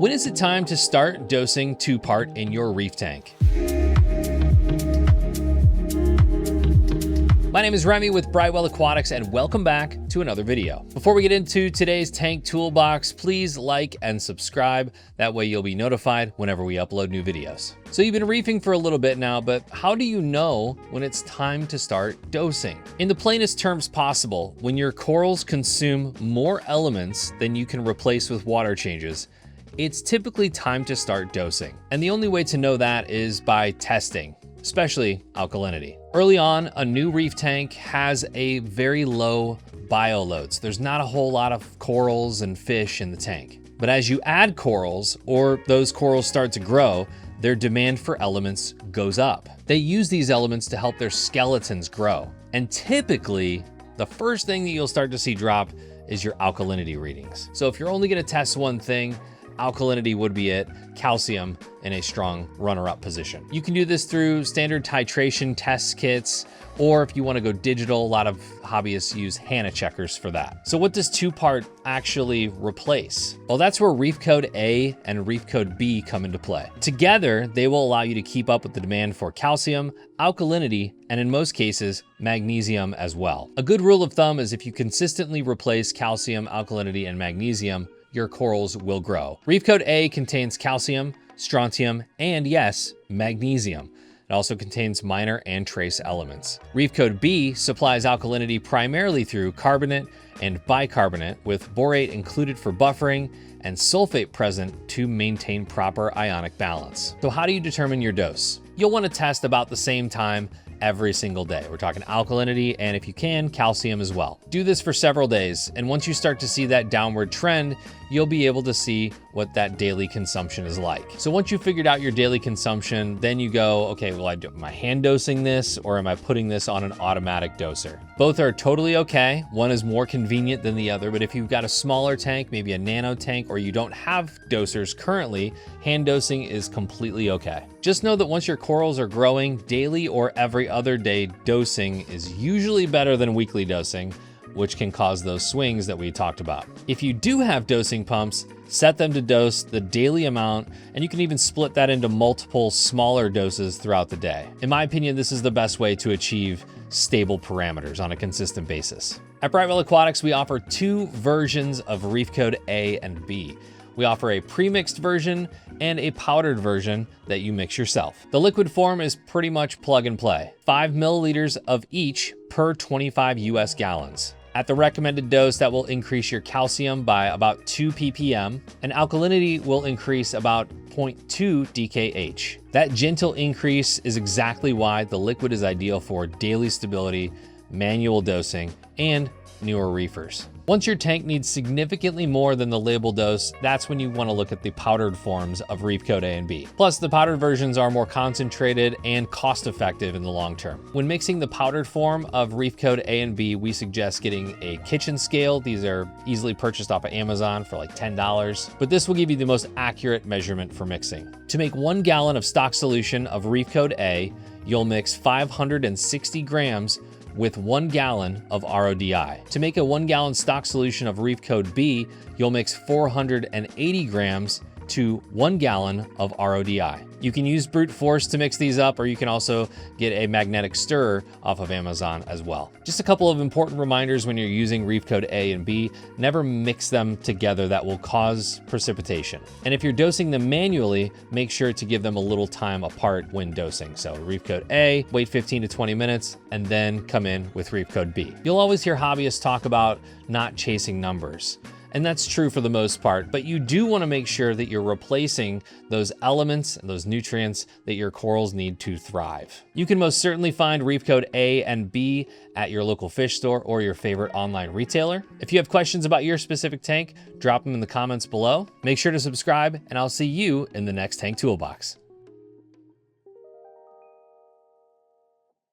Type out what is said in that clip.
When is it time to start dosing 2-part in your reef tank? My name is Remy with Brightwell Aquatics and welcome back to another video. Before we get into today's tank toolbox, please like and subscribe. That way you'll be notified whenever we upload new videos. So you've been reefing for a little bit now, but how do you know when it's time to start dosing? In the plainest terms possible, when your corals consume more elements than you can replace with water changes, it's typically time to start dosing. And the only way to know that is by testing, especially alkalinity. Early on, a new reef tank has a very low bioload. So there's not a whole lot of corals and fish in the tank. But as you add corals or those corals start to grow, their demand for elements goes up. They use these elements to help their skeletons grow. And typically, the first thing that you'll start to see drop is your alkalinity readings. So if you're only gonna test one thing, alkalinity would be it, calcium in a strong runner-up position. You can do this through standard titration test kits, or if you want to go digital, a lot of hobbyists use Hannah checkers for that. So what does 2-part actually replace? Well, that's where Reef Code A and Reef Code B come into play. Together, they will allow you to keep up with the demand for calcium, alkalinity, and in most cases, magnesium as well. A good rule of thumb is if you consistently replace calcium, alkalinity, and magnesium, your corals will grow. Reef Code A contains calcium, strontium, and yes, magnesium. It also contains minor and trace elements. Reef Code B supplies alkalinity primarily through carbonate and bicarbonate, with borate included for buffering and sulfate present to maintain proper ionic balance. So how do you determine your dose? You'll want to test about the same time every single day. We're talking alkalinity and, if you can, calcium as well. Do this for several days, and once you start to see that downward trend, you'll be able to see what that daily consumption is like. So once you've figured out your daily consumption, then you go, okay, well, am I hand dosing this or am I putting this on an automatic doser? Both are totally okay. One is more convenient than the other, but if you've got a smaller tank, maybe a nano tank, or you don't have dosers currently, hand dosing is completely okay. Just know that once your corals are growing, daily or every other day dosing is usually better than weekly dosing, which can cause those swings that we talked about. If you do have dosing pumps, set them to dose the daily amount, and you can even split that into multiple smaller doses throughout the day. In my opinion, this is the best way to achieve stable parameters on a consistent basis. At Brightwell Aquatics, we offer 2 versions of Reef Code A and B. We offer a pre-mixed version and a powdered version that you mix yourself. The liquid form is pretty much plug and play. 5 milliliters of each per 25 US gallons. At the recommended dose, that will increase your calcium by about 2 ppm, and alkalinity will increase about 0.2 DKH. That gentle increase is exactly why the liquid is ideal for daily stability, manual dosing, and newer reefers. Once your tank needs significantly more than the label dose, that's when you want to look at the powdered forms of Reef Code A and B. Plus, the powdered versions are more concentrated and cost-effective in the long term. When mixing the powdered form of Reef Code A and B, we suggest getting a kitchen scale. These are easily purchased off of Amazon for like $10, but this will give you the most accurate measurement for mixing. To make 1 gallon of stock solution of Reef Code A, you'll mix 560 grams with 1 gallon of RODI. To make a 1 gallon stock solution of Reef Code B, you'll mix 480 grams to 1 gallon of RODI. You can use brute force to mix these up, or you can also get a magnetic stirrer off of Amazon as well. Just a couple of important reminders when you're using Reef Code A and B: never mix them together. That will cause precipitation. And if you're dosing them manually, make sure to give them a little time apart when dosing. So Reef Code A, wait 15 to 20 minutes, and then come in with Reef Code B. You'll always hear hobbyists talk about not chasing numbers. And that's true for the most part, but you do want to make sure that you're replacing those elements and those nutrients that your corals need to thrive. You can most certainly find Reef Code A and B at your local fish store or your favorite online retailer. If you have questions about your specific tank, drop them in the comments below. Make sure to subscribe, and I'll see you in the next Tank Toolbox.